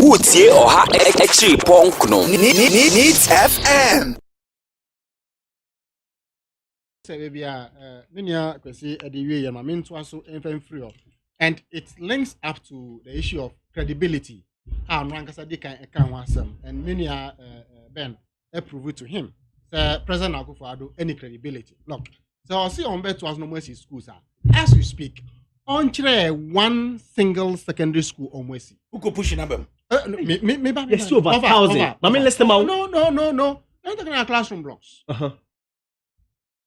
Utie Oha Echi Ponkno. Needs FM. And it links up to the issue of credibility. How Nwankasa can and many Ben approve to him. President Akufo-Addo any credibility. Look, so I'll see on bet was no mercy schools as we speak. On one single secondary school on Mercy. Who could push in them? Maybe yes, over 1,000. I mean, let's them out. No. I'm talking about classroom blocks.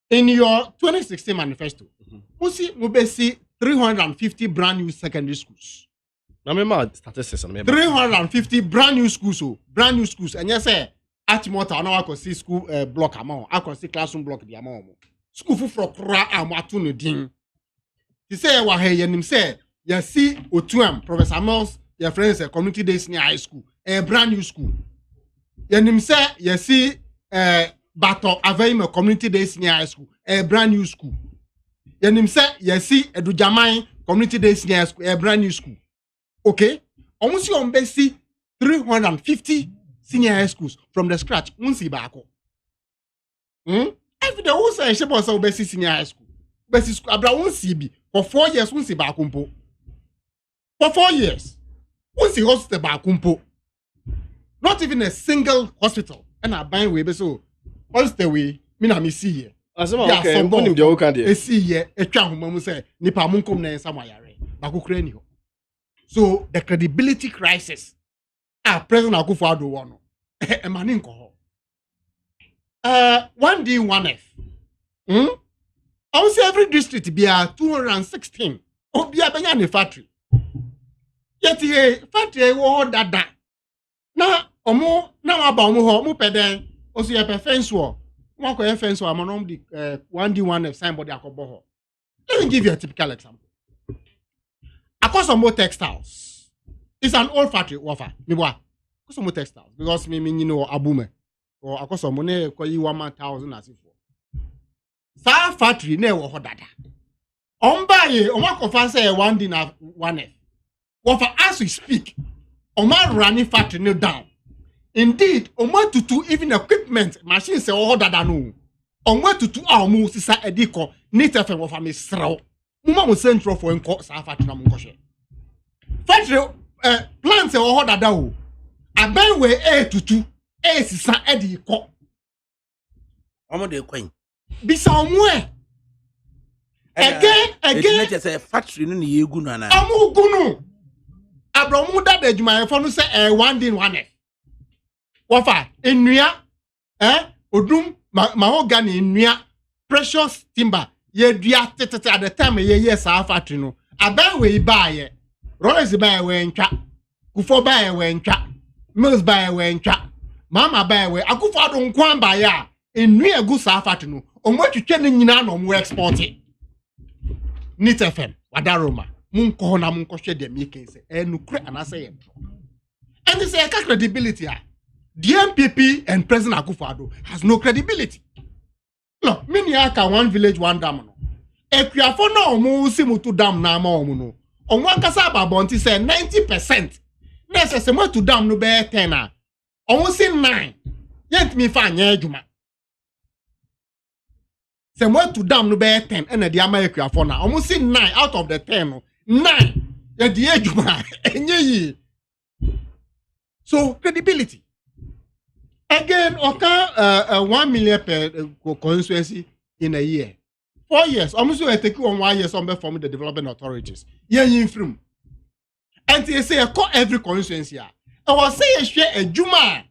In your 2016 manifesto, we see 350 brand new secondary schools. I mean, statistics. 350 brand new schools. And yes, Achimota, I can see school block amount. I can see classroom block the amount. School for Kra Amatunu Ding. He say wa he yenim say you see Otuam Professor Mills your friends community day senior high school a brand new school yenim say you see Bato Aveim community day senior high school a brand new school yenim say you see Edujaman community day senior high school a brand new school okay almost you on see 350 senior high schools from the scratch unsi bako every day who say she boss obesi senior high school besi school abra unsi bi for 4 years, we see Bakumpo. For 4 years, we see hospital Bakumpo. Not even a single hospital. And I buy way, so what's the way? Me see here. Okay, I'm going to go and see here. A child who say, Nipa Munkum na somewhere. Bakukreni. So the credibility crisis. President Akufo-Addo won. A maninko. 1D, 1F. I will say every district be a 216. Oh, be a banana factory. Yet, a factory war that. Now, now about more peden, or see a fence war. One could fence war, I'm on the 1D, 1F signboard. Let me give you a typical example. Across some more textiles. It's an old factory, wafa. Across some more textiles. Because me, you know, abume. Or across some money, call you 1,000 as if. Sa factory na wo hodada omba ye o ma kofa say 1D na 1F what as we speak o ma running factory no down indeed o ma tutu even equipment machines say wo hodada no o ma tutu a o mu sisa ediko nita fe wo fa me srew mu ma mo central for enko sa factory na mo nkoshe factory plant say wo hodada o aban we tutu sisa ediko omo de kwen Bisamwe. Again. It's a factory no ye gu no na. Amu gunu. Abramu da de djuma efo no se 1D 1F. Wafa enua odum mahogany enua precious timber ye dua tetete at the time ye sa factory no. Aban we ba ye. Rollers ba we ntwa. Kufo ba we ntwa. Mills ba we ntwa. Mama ba we Akufo-Addo nkwan ba ya. Enua gu sa factory no. Omo twetwe ne nyina na omo export it. Nit FM wadaroma munko na munko hwe de make say enukure anase ye. And this is a credibility. The MPP and President Akufo-Addo has no credibility. No, many aka one village one dam no. Ekuafo na omo simutu dam na ama omo no. Omo akasa babonti say 90%. Na se se motu dam no be 10 a. Omo si 9. Yent mi fa anya adwuma. Se mo to dam no be 10 and the ama ekuafo na almost 9 out of the 10 9 ya di adwuma enye yi. So credibility again oka 1 million per constituency in a year 4 years almost we take 1 year some from the development authorities yen yin from and they say every constituency I was say share adwuma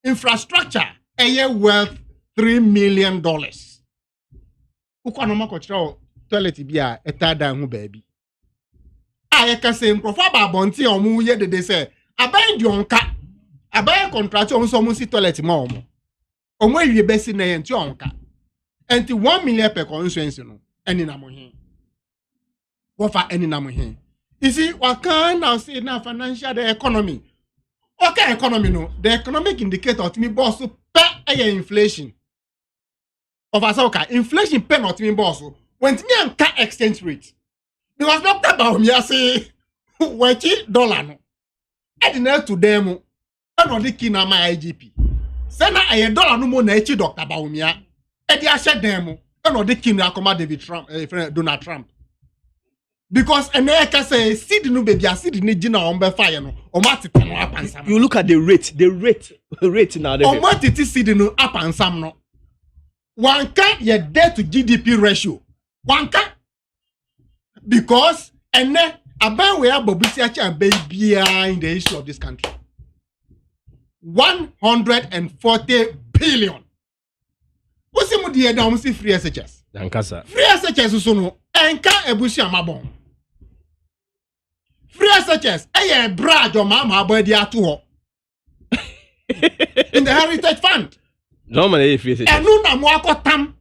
infrastructure a worth $3 million. Ukwa no makochira toilet bi a etada hu baabi a ka se nkrofa ba bonti omu ye dede se aban di onka aban contract on so mu si toilet ma omu awie besi na ye nti onka enti 1 million per constituency no eni na mo hin wo fa eni na mo hin you see what can now say na financial the economy okay economy no the economic indicator to me boss per inflation of Asoka, inflation pen not mean boss. When me and exchange rate. Because Dr. Baumia say $20 no. edina to them e no de kina ma IGP say na $1 no mo na echi Dr. Bawumia e de ahye dem e no de kina akoma David Trump Donald Trump because America say seed no baby seed ni gina on be fire no o ma tete no apansam You look at the rate now. o ma tete seed no apansam no wanka ye debt to GDP ratio wanka because ene aban we abobusi acha baby in the issue of this country 140 billion what's mu die da si free SHS Dankasa. free SHS so no enka ebusi amabon free SHS eye brad o ma abodi ato ho in the heritage fund Normally if you say enu na mo akotam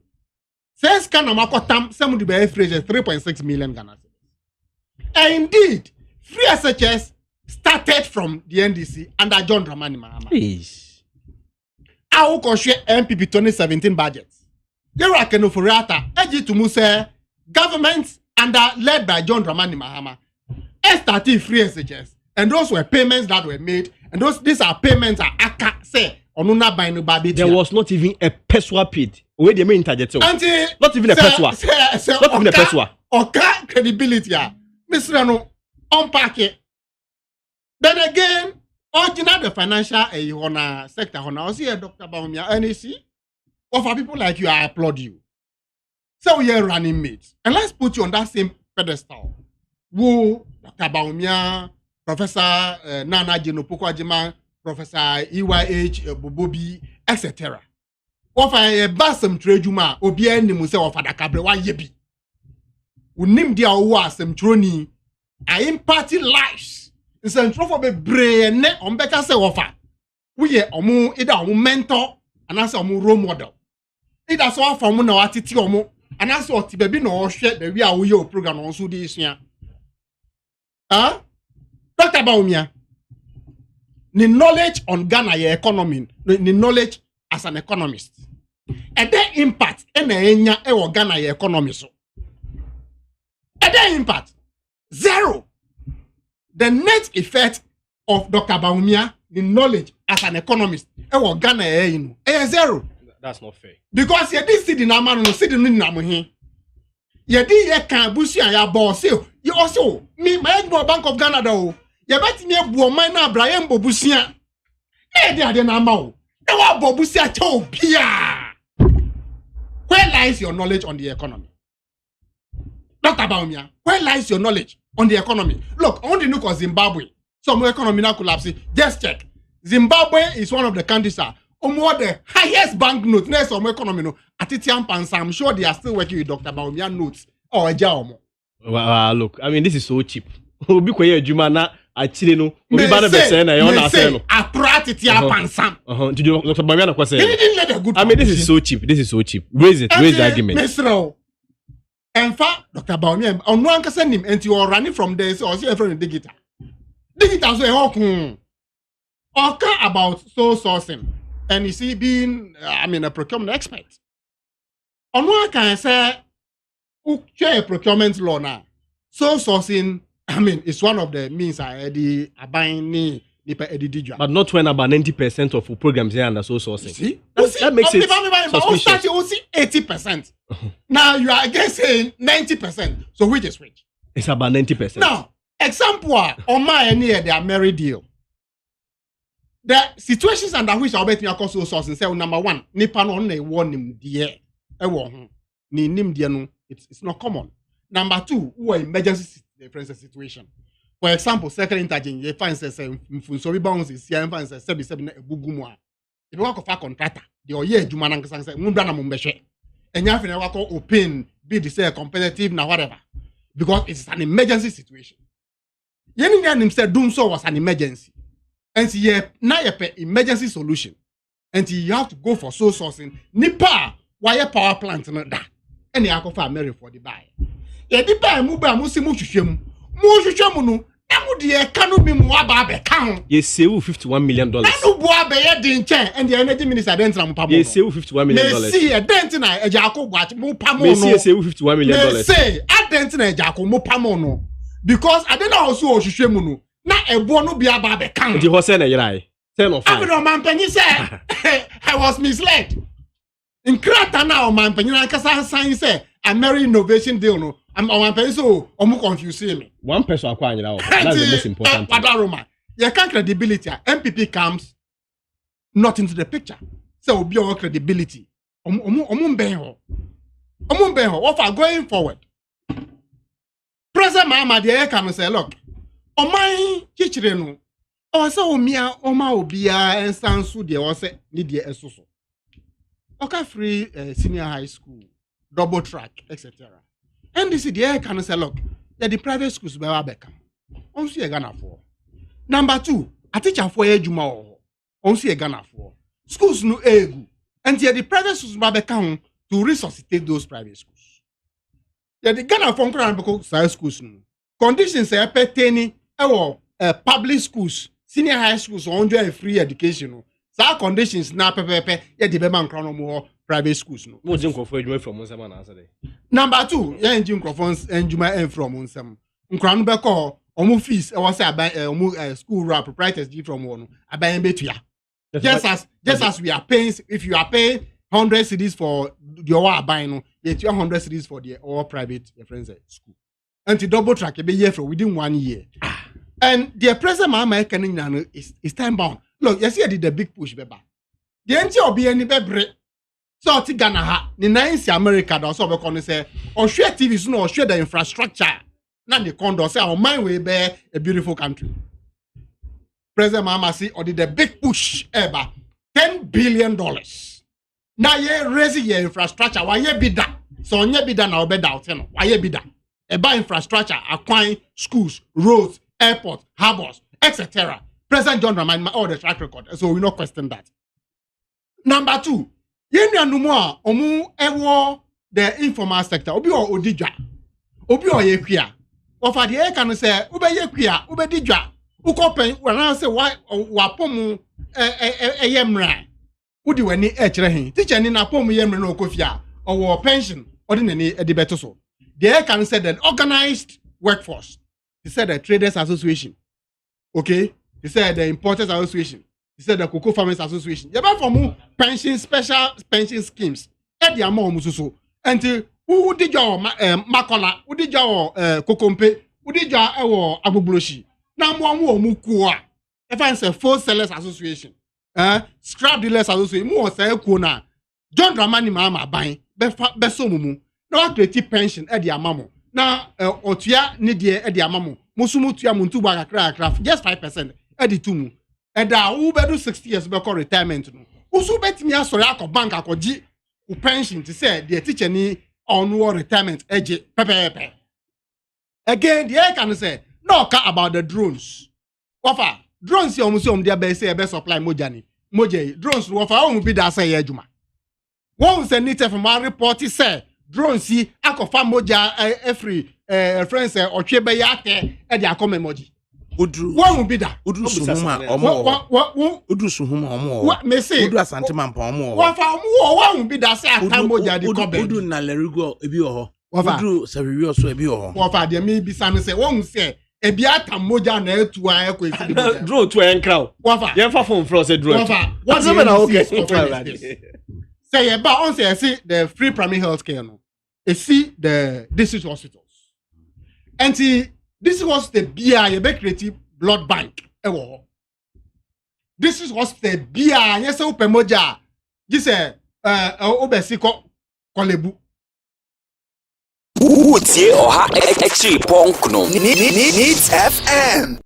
says can na mo akotam some the be free 3.6 million Ghana cedis. And indeed free SHS started from the NDC under John Dramani Mahama. please. Awo ko hwe MPP 2017 budget. Yera keno foriata eji to mu say government led by John Dramani Mahama started free SHS and those were payments that were made and these are payments are aka say onuna by no baby. There was not even a peswa paid. Where the main target. Not even a peswa. Not even a peswa. Oka credibility ah. Mr. No unpack it. Then again, original the financial sector hona see Dr. Bawumia NEC. Or for people like you, I applaud you. So we are running mates. And let's put you on that same pedestal. Who Dr. Bawumia, Professor Nana Jinopoko Ajima, Professor EYH Bobobi, etc. Or for a basem trejuma, Obia ni muse or Fada Kabrewa Yebi. Unim dia uwa sem troni. I impart lives. It's a trophy of a brain on better say offer. We are either a mentor and as a role model. Either so from no attitude or and as what baby no share the we are your program on so this year. Dr. Bawumia, the knowledge on Ghana economy, the knowledge as an economist. And the impact in the Ghana economy so. And the impact zero. The net effect of Dr. Bawumia, the knowledge as an economist, Ghana zero. That's not fair. Because you did see the number no see the name here. You did ye can bushi and ya boss you also me my Bank of Ghana though. You bet me buo man na Brian Bobusia. Eh dey the number o. E wa Bobusia cho bia. Where lies your knowledge on the economy? Dr. Bawumia, where lies your knowledge on the economy? Look, I want to look at Zimbabwe. Some economy now collapse. Just check. Zimbabwe is one of the countries more the highest banknote. Next some economy no. Atitian Pansa. I'm sure they are still working with Dr. Bawumia notes or a jao. Look, I mean this is so cheap. Obi koye adwuma na achire no. Obi ba na be say na you na say no. Atitian Pansa. Dr. Bawumia na kwase. He didn't let a good. I mean this is so cheap. This is so cheap. Raise it. Raise the argument. Mr. En fact, Dr. Bawumia, on one person him and you are running from there or see everything digital. Digital so okay about source sourcing. And you see, being, a procurement expert. On one can say, who share a procurement law now? So sourcing, it's one of the means I buying the but not when about 90% of programs here under so sourcing. See? That makes it suspicious. You see 80%. Now you are again saying 90%. So which is which? It's about 90%. Now, example, on my end here, they are married deal. The situations under which I'll bet me across those sources say, number one, Nipan on a warning dear. Ni nim dear no, it's not common. Number two, who are emergency situation. For example, second intergene, you find say so bounce is here and find say 77 bugumwa. If you work of a contractor, the year Jumanan say Mundana Mumbeshe. And you have to work open, be the say competitive now whatever. Because it's an emergency situation. Yenin himself doing so was an emergency. And see, now you pay emergency solution. And you have to go for source sourcing. Nipa, wire power plant not that. And you have to for Mary for the buy. Yeah, the buy muba musi mushushemu. Mushushemu no. Namu the economy muaba be count. Yes, save $51 million. Namu buabe ye dinche. And the energy minister didn't ram yes, save $51 million. See, a dent in a Jacob watch mupamo. Yes, save $51 million. Say, a dent in a Jacob mupamo no. Because I don't know also Oshushemu no. na ebo no bia ba be kan Nti ho se na yirai. Se no fine. Abro man panyi say I was misled. In krata na o man panyi na kasa sign say American innovation deal no. I'm man panyi so omo confuse me. One person akwa anyira. That's the most important. Padaroma. You can credibility. MPP comes not into the picture. So obi o credibility. Omo ben ho. What for going forward? President Mahama dey can say look. Oman chichire no. O say omia oma obia ensansu de o say ni de esoso. Oka free senior high school, double track, etc. NDC dey can say look, the private schools be wa beka. On see Ghana for. Number 2, a teacher for ejuma o. On see Ghana for. Schools no egu. And the private schools be beka to resuscitate those private schools. The Ghana for because schools no. Conditions are pertaining public schools, senior high schools or enjoy free education. So conditions na pepepe ye the man crown more private schools no. Mo jin kofo edwuma from onsam na answer dey. Number 2, ye engine crofons enjuma from onsam. Nkran be call omu fees e was say omu school rap proprietors give from one aban betua. Just as we are paying, if you are paying 100 cedis for your aban no, you 100 cedis for the all private friends school. And to double track be year for within 1 year. And the present Mahama Kenyan is time bound. Look, you see, I did the big push, beba. The NT will be any bebre. So, to Ghana, ha, the 9th America, that's what we say, or share TV, no, or share the infrastructure. Now, the condo say, on my way, be a beautiful country. President Mahama see, or did the big push ever $10 billion. Now, ye raise your infrastructure, why ye be that? So, ye be that now, be that, why ye be that? About infrastructure, acquiring schools, roads, airports, harbors, etc. President John Dramani all the track record, so we not question that. Number 2, yeni anumwa omu ewo the informal sector. Obi o odijwa, obi o yekwia. Ofa de can say ube yekwia, ube dijwa. Ukopen wana say why wapomu yemra. Udi weni echere hin. Teacher ni na pomu yemra no kofia or pension ordinary edibeto so. They can say that organized workforce. He said the Traders Association. Okay? He said the Importers Association. He said the Cocoa Farmers Association. You have for pension, special pension schemes. At the amount mususu. Until who did your Makola, who did your Kokompe, who did your Abubloshi. Now more mukua. If I say Full Sellers Association, Scrap Dealers Association, more say Kuna. John Dramani Mahama buying, Besomumu. Now create pension at the amamo. Now otua ni de at the amamo. Musumu tuya muntu ba kakra just 5% at the tumu. And da who be do 60 years be call retirement no. Usu betimi asori akọ bank akọji u pension to say the teacher ni on retirement eje pepe. Again the air can say no care about the drones. Wafa drones you museum there be say be supply mojani. Moje drones wafa o bi da say ejuma. One say need from my report say drones see akofa moja every friends otwe be yate e dey akome moji Udru one be that Udru suhuma omo Udru suhuma omo what me say Udru asante mampa omo what for one be that say atam moja dey come Udru na lerigo ebi oho Wafa. Udru sabiwi oso ebi oho what for dey me bi san say one say ebi atam moja na etu a e ko esi Draw to enkra. what for Yen fa phone from say draw. what for What's the up now? NDC is Okay. offering is this. Say about on say see the free primary health care no. You see the district hospitals. And see this was the BI you be creative blood bank. This was the BI yes open moja. This obesi kolebu. Utie Oha Echi Pongno. Needs FM.